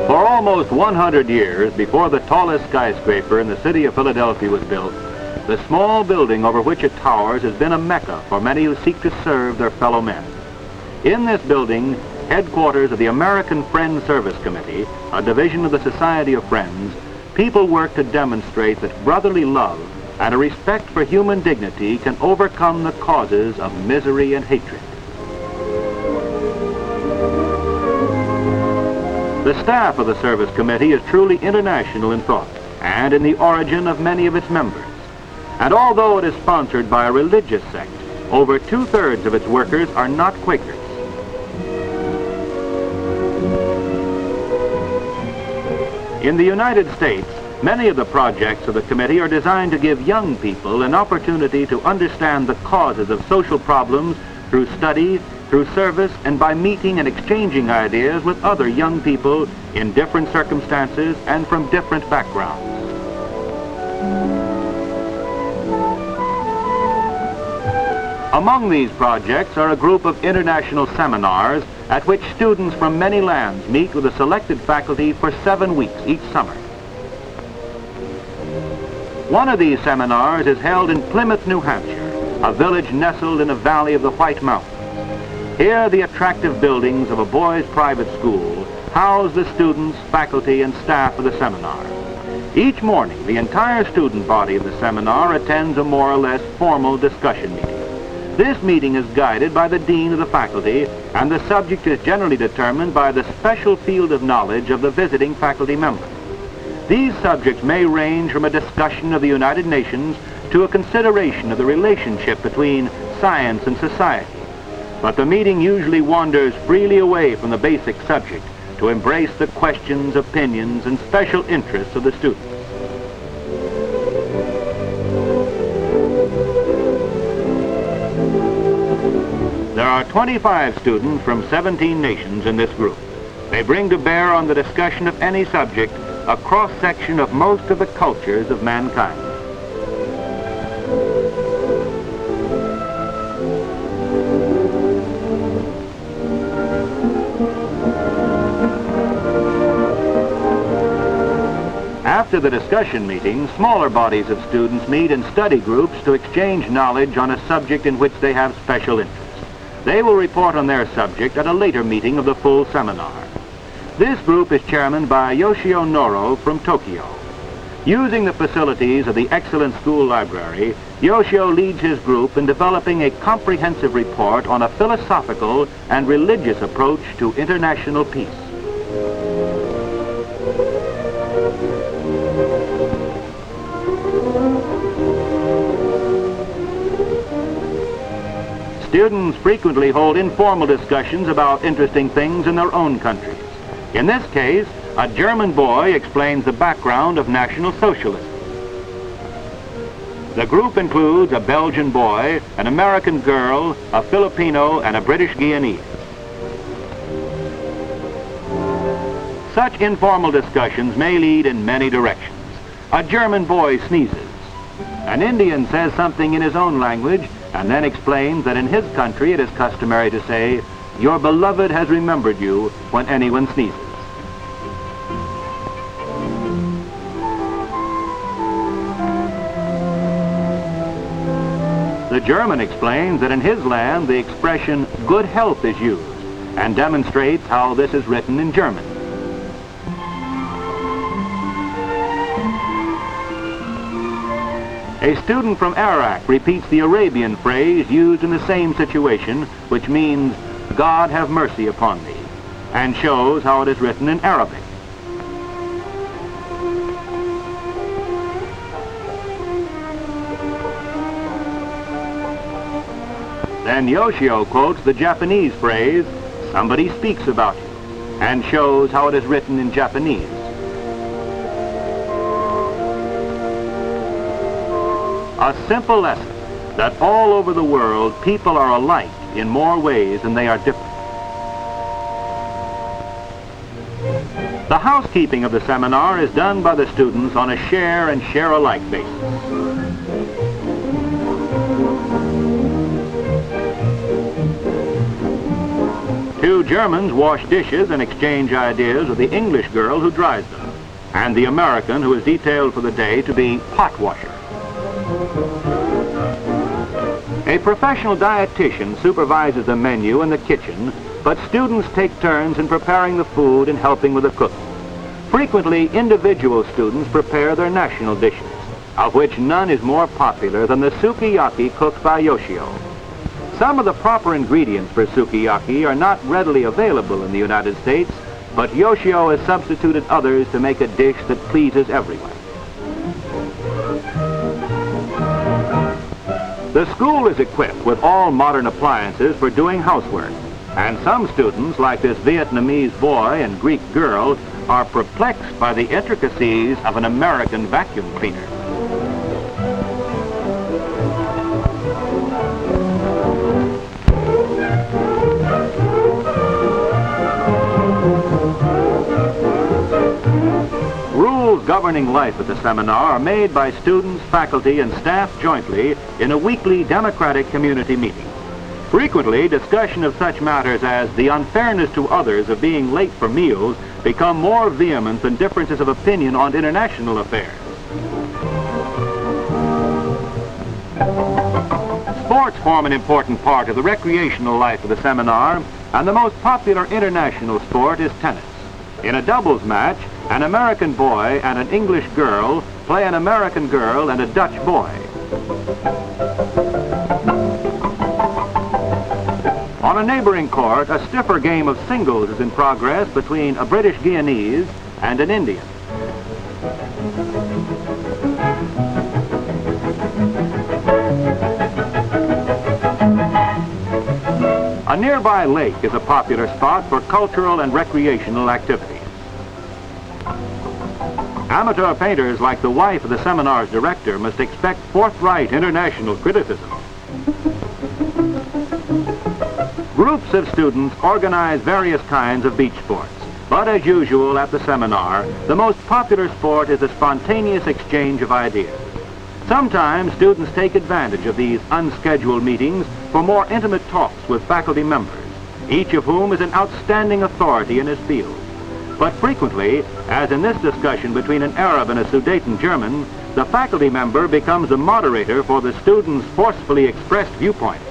Almost 100 years before the tallest skyscraper in the city of Philadelphia was built, the small building over which it towers has been a mecca for many who seek to serve their fellow men. In this building, headquarters of the American Friends Service Committee, a division of the Society of Friends, people work to demonstrate that brotherly love and a respect for human dignity can overcome the causes of misery and hatred. The staff of the Service Committee is truly international in thought and in the origin of many of its members. And although it is sponsored by a religious sect, over 2/3 of its workers are not Quakers. In the United States, many of the projects of the committee are designed to give young people an opportunity to understand the causes of social problems through study, through service, and by meeting and exchanging ideas with other young people in different circumstances and from different backgrounds. Among these projects are a group of international seminars at which students from many lands meet with a selected faculty for 7 weeks each summer. One of these seminars is held in Plymouth, New Hampshire, a village nestled in a valley of the White Mountains. Here, the attractive buildings of a boys' private school house the students, faculty, and staff of the seminar. Each morning, the entire student body of the seminar attends a more or less formal discussion meeting. This meeting is guided by the dean of the faculty, and the subject is generally determined by the special field of knowledge of the visiting faculty member. These subjects may range from a discussion of the United Nations to a consideration of the relationship between science and society. But the meeting usually wanders freely away from the basic subject to embrace the questions, opinions, and special interests of the students. There are 25 students from 17 nations in this group. They bring to bear on the discussion of any subject a cross-section of most of the cultures of mankind. After the discussion meeting, smaller bodies of students meet in study groups to exchange knowledge on a subject in which they have special interest. They will report on their subject at a later meeting of the full seminar. This group is chairmaned by Yoshio Noro from Tokyo. Using the facilities of the excellent school library, Yoshio leads his group in developing a comprehensive report on a philosophical and religious approach to international peace. Students frequently hold informal discussions about interesting things in their own countries. In this case, a German boy explains the background of National Socialism. The group includes a Belgian boy, an American girl, a Filipino, and a British Guyanese. Such informal discussions may lead in many directions. A German boy sneezes. An Indian says something in his own language and then explains that in his country it is customary to say, "Your beloved has remembered you," when anyone sneezes. The German explains that in his land the expression "good health" is used and demonstrates how this is written in German. A student from Iraq repeats the Arabian phrase used in the same situation, which means, "God have mercy upon thee," and shows how it is written in Arabic. Then Yoshio quotes the Japanese phrase, "Somebody speaks about you," and shows how it is written in Japanese. A simple lesson, that all over the world people are alike in more ways than they are different. The housekeeping of the seminar is done by the students on a share and share alike basis. Two Germans wash dishes and exchange ideas with the English girl who dries them, and the American who is detailed for the day to be pot washer. A professional dietitian supervises the menu in the kitchen, but students take turns in preparing the food and helping with the cooking. Frequently, individual students prepare their national dishes, of which none is more popular than the sukiyaki cooked by Yoshio. Some of the proper ingredients for sukiyaki are not readily available in the United States, but Yoshio has substituted others to make a dish that pleases everyone. The school is equipped with all modern appliances for doing housework, and some students, like this Vietnamese boy and Greek girl, are perplexed by the intricacies of an American vacuum cleaner. Rules governing life at the seminar are made by students, faculty, and staff jointly in a weekly democratic community meeting. Frequently, discussion of such matters as the unfairness to others of being late for meals become more vehement than differences of opinion on international affairs. Sports form an important part of the recreational life of the seminar, and the most popular international sport is tennis. In a doubles match, an American boy and an English girl play an American girl and a Dutch boy. On a neighboring court, a stiffer game of singles is in progress between a British Guyanese and an Indian. A nearby lake is a popular spot for cultural and recreational activities. Amateur painters like the wife of the seminar's director must expect forthright international criticism. Groups of students organize various kinds of beach sports, but as usual at the seminar, the most popular sport is the spontaneous exchange of ideas. Sometimes students take advantage of these unscheduled meetings for more intimate talks with faculty members, each of whom is an outstanding authority in his field. But frequently, as in this discussion between an Arab and a Sudeten German, the faculty member becomes the moderator for the students' forcefully expressed viewpoints.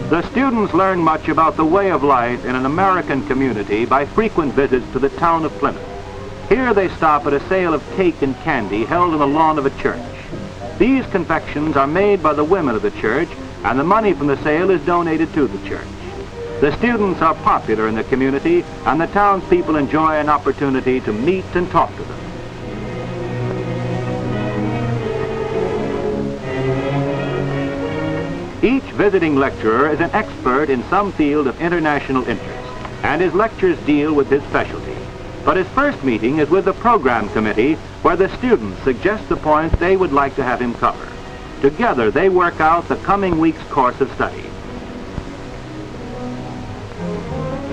The students learn much about the way of life in an American community by frequent visits to the town of Plymouth. Here they stop at a sale of cake and candy held on the lawn of a church. These confections are made by the women of the church, and the money from the sale is donated to the church. The students are popular in the community, and the townspeople enjoy an opportunity to meet and talk to them. Each visiting lecturer is an expert in some field of international interest, and his lectures deal with his specialty. But his first meeting is with the program committee, where the students suggest the points they would like to have him cover. Together, they work out the coming week's course of study.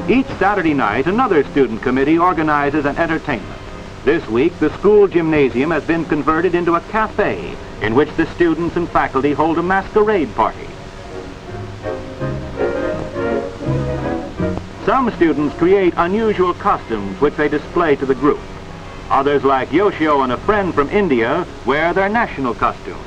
Each Saturday night, another student committee organizes an entertainment. This week, the school gymnasium has been converted into a cafe in which the students and faculty hold a masquerade party. Some students create unusual costumes which they display to the group. Others, like Yoshio and a friend from India, wear their national costumes.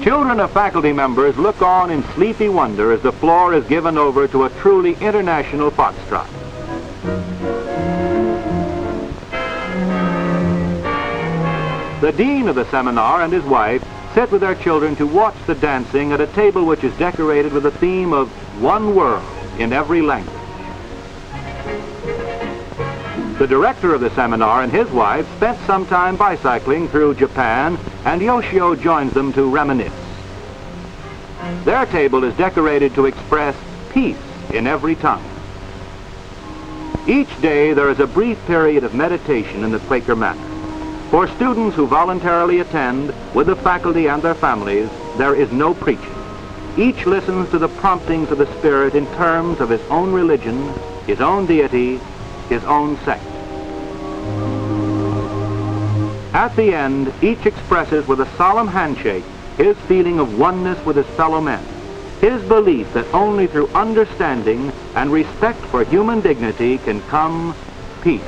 Children of faculty members look on in sleepy wonder as the floor is given over to a truly international foxtrot. The dean of the seminar and his wife sit with their children to watch the dancing at a table which is decorated with a theme of one world in every language. The director of the seminar and his wife spent some time bicycling through Japan, and Yoshio joins them to reminisce. Their table is decorated to express peace in every tongue. Each day there is a brief period of meditation in the Quaker manner. For students who voluntarily attend with the faculty and their families, there is no preaching. Each listens to the promptings of the Spirit in terms of his own religion, his own deity, his own sect. At the end, each expresses with a solemn handshake his feeling of oneness with his fellow men, his belief that only through understanding and respect for human dignity can come peace.